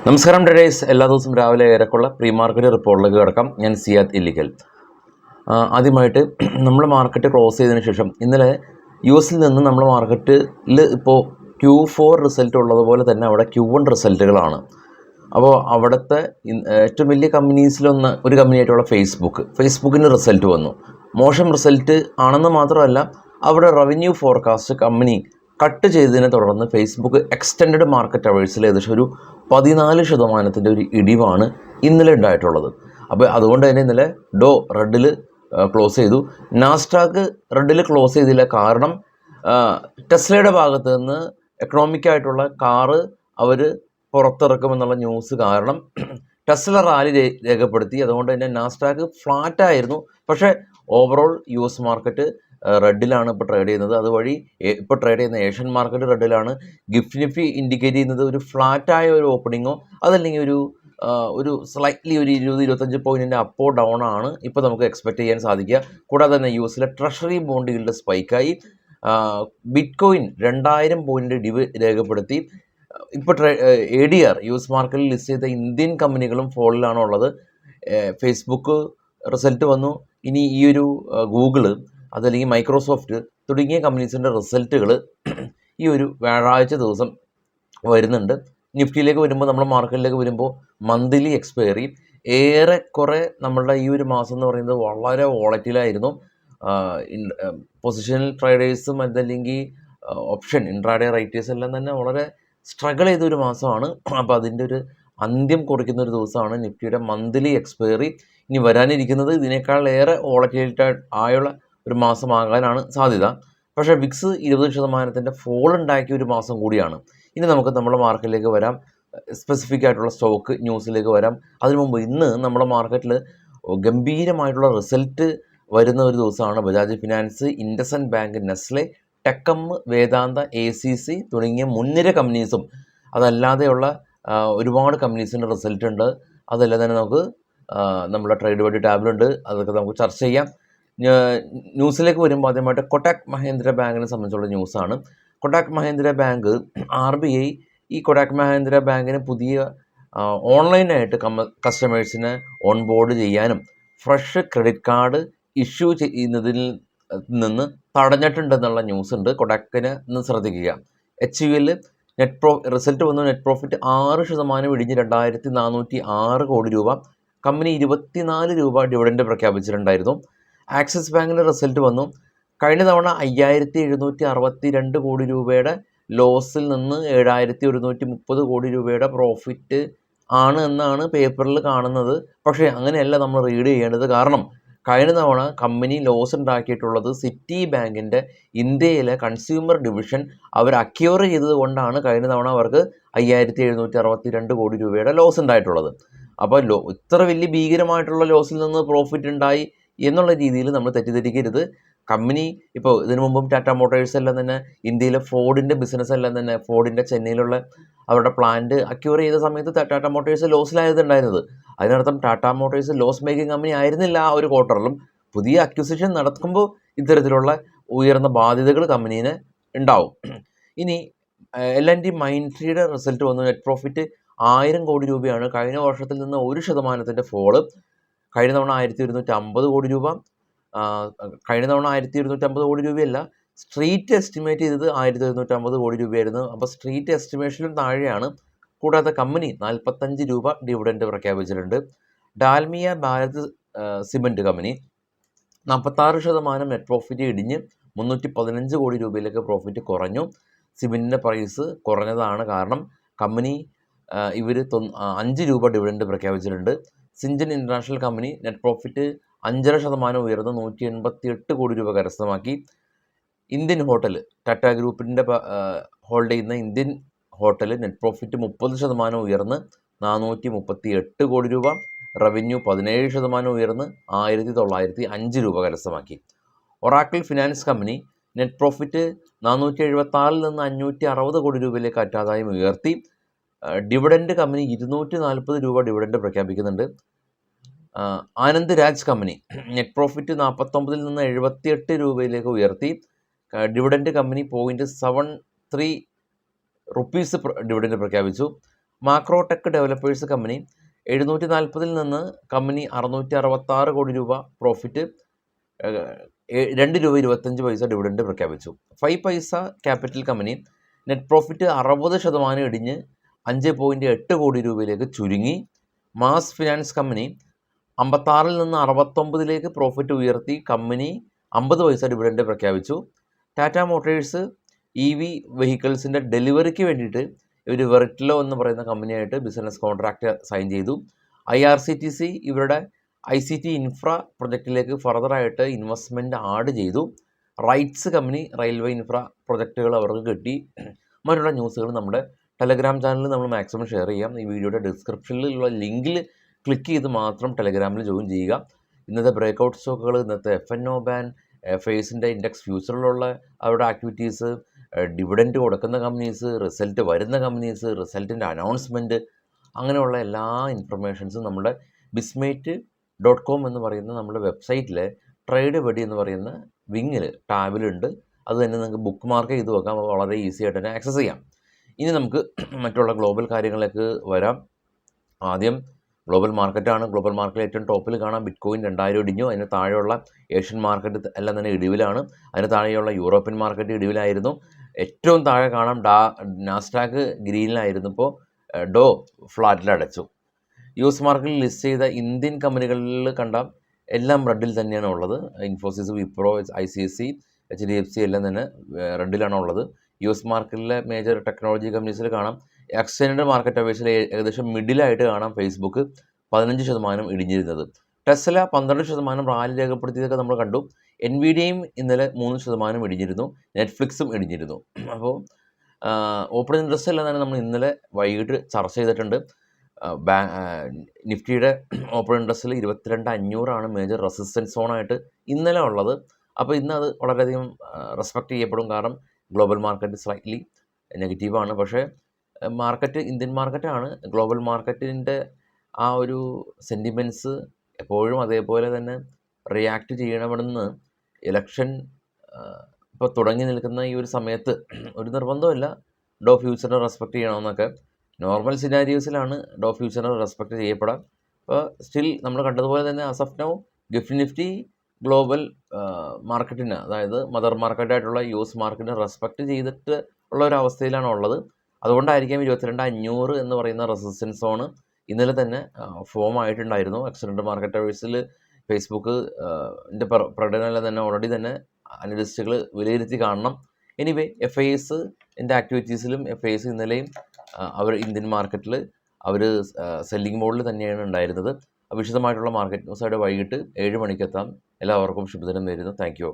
നമസ്കാരം ട്രേഡേഴ്സ്, എല്ലാ ദിവസവും രാവിലെ ഏറെക്കുള്ള പ്രീ മാർക്കറ്റ് റിപ്പോർട്ടിലേക്ക് കിടക്കാം. ഞാൻ സിയാദ് ഇല്ലിക്കൽ. ആദ്യമായിട്ട് നമ്മൾ മാർക്കറ്റ് ക്ലോസ് ചെയ്തതിന് ശേഷം ഇന്നലെ US നിന്ന് നമ്മൾ മാർക്കറ്റിൽ ഇപ്പോൾ Q4 റിസൾട്ട് ഉള്ളതുപോലെ തന്നെ അവിടെ Q1 റിസൾട്ടുകളാണ്. അപ്പോൾ അവിടുത്തെ ഏറ്റവും വലിയ കമ്പനീസിലൊന്ന് ഒരു കമ്പനിയായിട്ടുള്ള ഫേസ്ബുക്കിന് റിസൾട്ട് വന്നു. മോശം റിസൾട്ട് ആണെന്ന് മാത്രമല്ല, അവിടെ റവന്യൂ ഫോർകാസ്റ്റ് കമ്പനി കട്ട് ചെയ്തതിനെ തുടർന്ന് ഫേസ്ബുക്ക് എക്സ്റ്റൻഡ് മാർക്കറ്റ് അവേഴ്സിൽ ഏകദേശം ഒരു 14% ഒരു ഇടിവാണ് ഇന്നലെ ഉണ്ടായിട്ടുള്ളത്. അപ്പോൾ അതുകൊണ്ട് തന്നെ ഇന്നലെ റെഡിൽ ക്ലോസ് ചെയ്തു. നാസ്ഡാക്ക് റെഡിൽ ക്ലോസ് ചെയ്തില്ല. കാരണം ടെസ്ലയുടെ ഭാഗത്ത് നിന്ന് എക്കണോമിക്കായിട്ടുള്ള കാറ് അവർ പുറത്തിറക്കുമെന്നുള്ള ന്യൂസ് കാരണം ടെസ്ല റാലി രേഖപ്പെടുത്തി. അതുകൊണ്ട് തന്നെ നാസ്ഡാക്ക് ഫ്ലാറ്റായിരുന്നു. പക്ഷേ ഓവറോൾ US മാർക്കറ്റ് റെഡിലാണ് ഇപ്പോൾ ട്രേഡ് ചെയ്യുന്നത്. അതുവഴി ഇപ്പോൾ ട്രേഡ് ചെയ്യുന്ന ഏഷ്യൻ മാർക്കറ്റ് റെഡിലാണ്. ഗിഫ്റ്റ് നിഫ്റ്റി ഇൻഡിക്കേറ്റ് ചെയ്യുന്നത് ഒരു ഫ്ലാറ്റായ ഒരു ഓപ്പണിങ്ങോ അതല്ലെങ്കിൽ ഒരു സ്ലൈറ്റ്ലി ഒരു 20-25 പോയിൻറ്റിൻ്റെ അപ്പോ ഡൗൺ ആണ് ഇപ്പോൾ നമുക്ക് എക്സ്പെക്റ്റ് ചെയ്യാൻ സാധിക്കുക. കൂടാതെ തന്നെ US ട്രഷറി ബോണ്ട് ഈൽഡ് സ്പൈക്കായി. ബിറ്റ്കോയിൻ 2000 പോയിൻറ്റ് ഡിവ് രേഖപ്പെടുത്തി. ഇപ്പോൾ ADR US മാർക്കറ്റിൽ ലിസ്റ്റ് ചെയ്ത ഇന്ത്യൻ കമ്പനികളും ഫോളിലാണ് ഉള്ളത്. ഫേസ്ബുക്ക് റിസൾട്ട് വന്നു. ഇനി ഈ ഒരു ഗൂഗിള് അതല്ലെങ്കിൽ മൈക്രോസോഫ്റ്റ് തുടങ്ങിയ കമ്പനീസിൻ്റെ റിസൾട്ടുകൾ ഈ ഒരു വ്യാഴാഴ്ച ദിവസം വരുന്നുണ്ട്. നിഫ്റ്റിയിലേക്ക് വരുമ്പോൾ, നമ്മുടെ മാർക്കറ്റിലേക്ക് വരുമ്പോൾ മന്ത്ലി എക്സ്പയറി ഏറെക്കുറെ നമ്മളുടെ ഈ ഒരു മാസം എന്ന് പറയുന്നത് വളരെ വോളറ്റിലായിരുന്നു. പൊസിഷണൽ ട്രേഡേഴ്സും അതല്ലെങ്കിൽ ഓപ്ഷൻ ഇൻട്രാഡേ റൈറ്റേഴ്സ് എല്ലാം തന്നെ വളരെ സ്ട്രഗിൾ ചെയ്തൊരു മാസമാണ്. അപ്പോൾ അതിൻ്റെ ഒരു അന്ത്യം കുറിക്കുന്ന ഒരു ദിവസമാണ് നിഫ്റ്റിയുടെ മന്ത്ലി എക്സ്പയറി. ഇനി വരാനിരിക്കുന്നത് ഇതിനേക്കാൾ ഏറെ വോളറ്റിലിറ്റി ആയുള്ള ഒരു മാസമാകാനാണ് സാധ്യത. പക്ഷേ വിക്സ് 20% ഫോൾ ഉണ്ടാക്കിയ ഒരു മാസം കൂടിയാണ്. ഇനി നമുക്ക് നമ്മുടെ മാർക്കറ്റിലേക്ക് വരാം, സ്പെസിഫിക് ആയിട്ടുള്ള സ്റ്റോക്ക് ന്യൂസിലേക്ക് വരാം. അതിനു മുമ്പ് ഇന്ന് നമ്മുടെ മാർക്കറ്റിൽ ഗംഭീരമായിട്ടുള്ള റിസൾട്ട് വരുന്ന ഒരു ദിവസമാണ്. Bajaj finance, IndusInd bank, Nestle, TechM, Vedanta, ACC തുടങ്ങിയ മുൻനിര കമ്പനീസും അതല്ലാതെയുള്ള ഒരുപാട് കമ്പനീസിൻ്റെ റിസൾട്ട് ഉണ്ട്. അതെല്ലാം തന്നെ നമുക്ക് നമ്മുടെ ട്രേഡ് വഴി ടാബിലുണ്ട്. അതൊക്കെ നമുക്ക് ചർച്ച ചെയ്യാം. ന്യൂസിലേക്ക് വരുമ്പോൾ ആദ്യമായിട്ട് കൊട്ടാക് മഹേന്ദ്ര ബാങ്കിനെ സംബന്ധിച്ചുള്ള ന്യൂസാണ്. കൊട്ടാക് മഹേന്ദ്ര ബാങ്ക് RBI ഈ കൊട്ടാക് മഹേന്ദ്ര ബാങ്കിന് പുതിയ ഓൺലൈനായിട്ട് കസ്റ്റമേഴ്സിനെ ഓൺബോർഡ് ചെയ്യാനും ഫ്രഷ് ക്രെഡിറ്റ് കാർഡ് ഇഷ്യൂ ചെയ്യുന്നതിൽ നിന്ന് തടഞ്ഞിട്ടുണ്ടെന്നുള്ള ന്യൂസ് ഉണ്ട്. കൊട്ടാക്കിന് ഒന്ന് ശ്രദ്ധിക്കുക. HUL റിസൾട്ട് വന്നു. നെറ്റ് പ്രോഫിറ്റ് 6% ഇടിഞ്ഞ് 2406 കോടി രൂപ. കമ്പനി 24 രൂപ ഡിവിഡൻഡ് പ്രഖ്യാപിച്ചിട്ടുണ്ടായിരുന്നു. ആക്സിസ് ബാങ്കിൻ്റെ റിസൾട്ട് വന്നു. കഴിഞ്ഞ തവണ 5762 കോടി രൂപയുടെ ലോസിൽ നിന്ന് 7130 കോടി രൂപയുടെ പ്രോഫിറ്റ് ആണ് എന്നാണ് പേപ്പറിൽ കാണുന്നത്. പക്ഷേ അങ്ങനെയല്ല നമ്മൾ റീഡ് ചെയ്യേണ്ടത്. കാരണം കഴിഞ്ഞ തവണ കമ്പനി ലോസ് ഉണ്ടാക്കിയിട്ടുള്ളത് സിറ്റി ബാങ്കിൻ്റെ ഇന്ത്യയിലെ കൺസ്യൂമർ ഡിവിഷൻ അവർ അക്യൂർ ചെയ്തത് കൊണ്ടാണ് കഴിഞ്ഞ തവണ അവർക്ക് 5762 കോടി രൂപയുടെ ലോസ് ഉണ്ടായിട്ടുള്ളത്. അപ്പോൾ ഇത്ര വലിയ ഭീകരമായിട്ടുള്ള ലോസിൽ നിന്ന് പ്രോഫിറ്റ് ഉണ്ടായി എന്നുള്ള രീതിയിൽ നമ്മൾ തെറ്റിദ്ധരിക്കരുത്. കമ്പനി ഇപ്പോൾ ഇതിനു മുമ്പും ടാറ്റ മോട്ടോഴ്സ് എല്ലാം തന്നെ ഇന്ത്യയിലെ ഫോർഡിൻ്റെ ബിസിനസ് എല്ലാം തന്നെ ഫോർഡിൻ്റെ ചെന്നൈയിലുള്ള അവരുടെ പ്ലാന്റ് അക്യൂർ ചെയ്ത സമയത്ത് ടാറ്റ മോട്ടോഴ്സ് ലോസിലായിരുന്നുണ്ടായിരുന്നത്. അതിനർത്ഥം Tata Motors loss making company ആയിരുന്നില്ല ആ ഒരു ക്വാർട്ടറിലും. പുതിയ അക്വിസിഷൻ നടക്കുമ്പോൾ ഇത്തരത്തിലുള്ള ഉയർന്ന ബാധ്യതകൾ കമ്പനീന് ഉണ്ടാവും. ഇനി L&T മൈൻട്രിയുടെ റിസൾട്ട് വന്നു. നെറ്റ് പ്രോഫിറ്റ് 1000 കോടി രൂപയാണ്. കഴിഞ്ഞ വർഷത്തിൽ നിന്ന് 1% ഫോള്. കഴിഞ്ഞ തവണ 1250 കോടി രൂപ. കഴിഞ്ഞ തവണ 1250 കോടി രൂപയല്ല, സ്ട്രീറ്റ് എസ്റ്റിമേറ്റ് ചെയ്തത് 1150 കോടി രൂപയായിരുന്നു. അപ്പോൾ സ്ട്രീറ്റ് എസ്റ്റിമേഷനിലും താഴെയാണ്. കൂടാതെ കമ്പനി 45 രൂപ ഡിവിഡൻഡ് പ്രഖ്യാപിച്ചിട്ടുണ്ട്. Dalmia Bharat cement company 46% net profit ഇടിഞ്ഞ് 315 കോടി രൂപയിലേക്ക് പ്രോഫിറ്റ് കുറഞ്ഞു. സിമൻറ്റിൻ്റെ പ്രൈസ് കുറഞ്ഞതാണ് കാരണം. കമ്പനി ഇവർ 5 രൂപ ഡിവിഡൻഡ് പ്രഖ്യാപിച്ചിട്ടുണ്ട്. സിഞ്ചൻ ഇൻ്റർനാഷണൽ കമ്പനി നെറ്റ് പ്രോഫിറ്റ് 5.5% ഉയർന്ന് 188 കോടി രൂപ കരസ്ഥമാക്കി. ഇന്ത്യൻ ഹോട്ടൽ, ടാറ്റ ഗ്രൂപ്പിൻ്റെ ഹോൾഡ് ചെയ്യുന്ന ഇന്ത്യൻ ഹോട്ടൽ നെറ്റ് പ്രോഫിറ്റ് 30% ഉയർന്ന് 438 കോടി രൂപ. റവന്യൂ 17% ഉയർന്ന് 1905 രൂപ കരസ്ഥമാക്കി. Oracle finance company net profit 476 നിന്ന് 560 കോടി രൂപയിലേക്ക് അറ്റാദായം ഉയർത്തി. ഡിവിഡൻഡ് കമ്പനി 240 രൂപ ഡിവിഡൻഡ് പ്രഖ്യാപിക്കുന്നുണ്ട്. ആനന്ദ് രാജ് കമ്പനി നെറ്റ് പ്രോഫിറ്റ് 49 നിന്ന് 78 രൂപയിലേക്ക് ഉയർത്തി. ഡിവിഡൻഡ് കമ്പനി 0.73 റുപ്പീസ് ഡിവിഡൻഡ് പ്രഖ്യാപിച്ചു. മാക്രോടെക് ഡെവലപ്പേഴ്സ് കമ്പനി 740 നിന്ന് കമ്പനി 666 കോടി രൂപ പ്രോഫിറ്റ്, 2 രൂപ 25 പൈസ ഡിവിഡൻഡ് പ്രഖ്യാപിച്ചു. 5 പൈസ ക്യാപിറ്റൽ കമ്പനി നെറ്റ് പ്രോഫിറ്റ് 60% ഇടിഞ്ഞ് 5.8 കോടി രൂപയിലേക്ക് ചുരുങ്ങി. മാസ് ഫിനാൻസ് കമ്പനി 56 നിന്ന് 69 പ്രോഫിറ്റ് ഉയർത്തി കമ്പനി 50 പൈസ ഡിവിഡൻഡ് പ്രഖ്യാപിച്ചു. ടാറ്റ മോട്ടോഴ്സ് EV വെഹിക്കിൾസിൻ്റെ ഡെലിവറിക്ക് വേണ്ടിയിട്ട് ഇവർ വെർട്ടിലോ എന്ന് പറയുന്ന കമ്പനിയായിട്ട് ബിസിനസ് കോൺട്രാക്റ്റ് സൈൻ ചെയ്തു. IRCTC ഇവരുടെ ICT ഇൻഫ്ര പ്രൊജക്റ്റിലേക്ക് ഫർദറായിട്ട് ഇൻവെസ്റ്റ്മെൻറ്റ് ആഡ് ചെയ്തു. റൈറ്റ്സ് കമ്പനി റെയിൽവേ ഇൻഫ്ര പ്രൊജക്റ്റുകൾ അവർക്ക് കിട്ടി. മറ്റുള്ള ന്യൂസുകൾ നമ്മുടെ ടെലഗ്രാം ചാനലിൽ നമ്മൾ മാക്സിമം ഷെയർ ചെയ്യാം. ഈ വീഡിയോയുടെ ഡിസ്ക്രിപ്ഷനിലുള്ള ലിങ്കിൽ ക്ലിക്ക് ചെയ്ത് മാത്രം ടെലഗ്രാമിൽ ജോയിൻ ചെയ്യുക. ഇന്നത്തെ ബ്രേക്കൗട്ട് സ്റ്റോക്കുകൾ, ഇന്നത്തെ FNO ബാൻ, ഫേസിൻ്റെ ഇൻഡെക്സ് ഫ്യൂച്ചറിലുള്ള അവരുടെ ആക്ടിവിറ്റീസ്, ഡിവിഡൻറ്റ് കൊടുക്കുന്ന കമ്പനീസ്, റിസൾട്ട് വരുന്ന കമ്പനീസ്, റിസൾട്ടിൻ്റെ അനൗൺസ്മെൻറ്റ്, അങ്ങനെയുള്ള എല്ലാ ഇൻഫർമേഷൻസും നമ്മുടെ bismate.com എന്ന് പറയുന്ന നമ്മുടെ വെബ്സൈറ്റിലെ ട്രേഡ് ബഡി എന്ന് പറയുന്ന വിങ്ങിൽ ടാബിലുണ്ട്. അത് തന്നെ നിങ്ങൾക്ക് ബുക്ക് മാർക്ക് ചെയ്ത് വെക്കാം. അപ്പോൾ വളരെ ഈസി ആയിട്ട് തന്നെ ആക്സസ് ചെയ്യാം. ഇനി നമുക്ക് മറ്റുള്ള ഗ്ലോബൽ കാര്യങ്ങളിലേക്ക് വരാം. ആദ്യം ഗ്ലോബൽ മാർക്കറ്റാണ്. ഗ്ലോബൽ മാർക്കറ്റിൽ ഏറ്റവും ടോപ്പിൽ കാണാം ബിറ്റ്കോയിൻ 2000 ഇടിഞ്ഞു. അതിന് താഴെയുള്ള ഏഷ്യൻ മാർക്കറ്റ് എല്ലാം തന്നെ ഇടിവിലാണ്. അതിന് താഴെയുള്ള യൂറോപ്യൻ മാർക്കറ്റ് ഇടിവിലായിരുന്നു. ഏറ്റവും താഴെ കാണാം നാസ്ഡാക്ക് ഗ്രീനിലായിരുന്നു. ഇപ്പോൾ ഡോ ഫ്ലാറ്റിലടച്ചു. US മാർക്കറ്റിൽ ലിസ്റ്റ് ചെയ്ത ഇന്ത്യൻ കമ്പനികളിൽ കണ്ട എല്ലാം റെഡിൽ തന്നെയാണ് ഉള്ളത്. ഇൻഫോസിസ്, വിപ്രോ, ICIC, HDFC എല്ലാം തന്നെ റെഡിലാണ് ഉള്ളത്. US മാർക്കറ്റിലെ മേജർ ടെക്നോളജി കമ്പനീസിൽ കാണാം എക്സ്ചേഞ്ച് മാർക്കറ്റ് അപേക്ഷയിൽ ഏകദേശം മിഡിലായിട്ട് കാണാം ഫേസ്ബുക്ക് 15% ഇടിഞ്ഞിരുന്നത്. ടെസ്ല 12% റാലി രേഖപ്പെടുത്തിയതൊക്കെ നമ്മൾ കണ്ടു. NVIDIAയും ഇന്നലെ 3% ഇടിഞ്ഞിരുന്നു. നെറ്റ്ഫ്ലിക്സും ഇടിഞ്ഞിരുന്നു. അപ്പോൾ ഓപ്പൺ ഇൻട്രസ്റ്റ് എല്ലാം തന്നെ നമ്മൾ ഇന്നലെ വൈകിട്ട് ചർച്ച ചെയ്തിട്ടുണ്ട്. നിഫ്റ്റിയുടെ ഓപ്പൺ ഇൻട്രസ്റ്റിൽ 22,500 മേജർ റെസിസ്റ്റൻസ് സോണായിട്ട് ഇന്നലെ ഉള്ളത്. അപ്പോൾ ഇന്ന് അത് വളരെയധികം റെസ്പെക്റ്റ് ചെയ്യപ്പെടും. കാരണം ഗ്ലോബൽ മാർക്കറ്റ് സ്ലൈറ്റ്ലി നെഗറ്റീവാണ്. പക്ഷേ മാർക്കറ്റ് ഇന്ത്യൻ മാർക്കറ്റാണ്. ഗ്ലോബൽ മാർക്കറ്റിൻ്റെ ആ ഒരു സെൻറ്റിമെൻറ്റ്സ് എപ്പോഴും അതേപോലെ തന്നെ റിയാക്റ്റ് ചെയ്യണമെന്ന് ഇലക്ഷൻ ഇപ്പോൾ തുടങ്ങി നിൽക്കുന്ന ഈ ഒരു സമയത്ത് ഒരു നിർബന്ധമില്ല ഡോ ഫ്യൂച്ചറിനെ റെസ്പെക്റ്റ് ചെയ്യണമെന്നൊക്കെ. നോർമൽ സിനാരിയോസിലാണ് ഡോ ഫ്യൂച്ചറിനെ റെസ്പെക്റ്റ് ചെയ്യപ്പെടാം. അപ്പോൾ സ്റ്റിൽ നമ്മൾ കണ്ടതുപോലെ തന്നെ as of now Nifty global മാർക്കറ്റിന്, അതായത് മദർ മാർക്കറ്റായിട്ടുള്ള US മാർക്കറ്റിനെ റെസ്പെക്റ്റ് ചെയ്തിട്ട് ഉള്ള ഒരു അവസ്ഥയിലാണ് ഉള്ളത്. അതുകൊണ്ടായിരിക്കാം 22,500 എന്ന് പറയുന്ന റെസിസ്റ്റൻസ് സോണ് ഇന്നലെ തന്നെ ഫോം ആയിട്ടുണ്ടായിരുന്നു. എക്സലൻ്റ് മാർക്കറ്റ് അവേഴ്സിൽ ഫേസ്ബുക്ക് പ്രകടനം തന്നെ ഓൾറെഡി തന്നെ അനലിസ്റ്റുകൾ വിലയിരുത്തി കാണണം. എനിവേ FISൻ്റെ ആക്ടിവിറ്റീസിലും FIS ഇന്നലെയും അവർ ഇന്ത്യൻ മാർക്കറ്റിൽ അവർ സെല്ലിംഗ് മോഡിൽ തന്നെയാണ് ഉണ്ടായിരുന്നത്. വിശദമായിട്ടുള്ള മാർക്കറ്റ് ന്യൂസായിട്ട് വൈകിട്ട് 7 മണിക്കെത്താം. എല്ലാവർക്കും ശുഭദിനം നേരുന്നു. Thank you.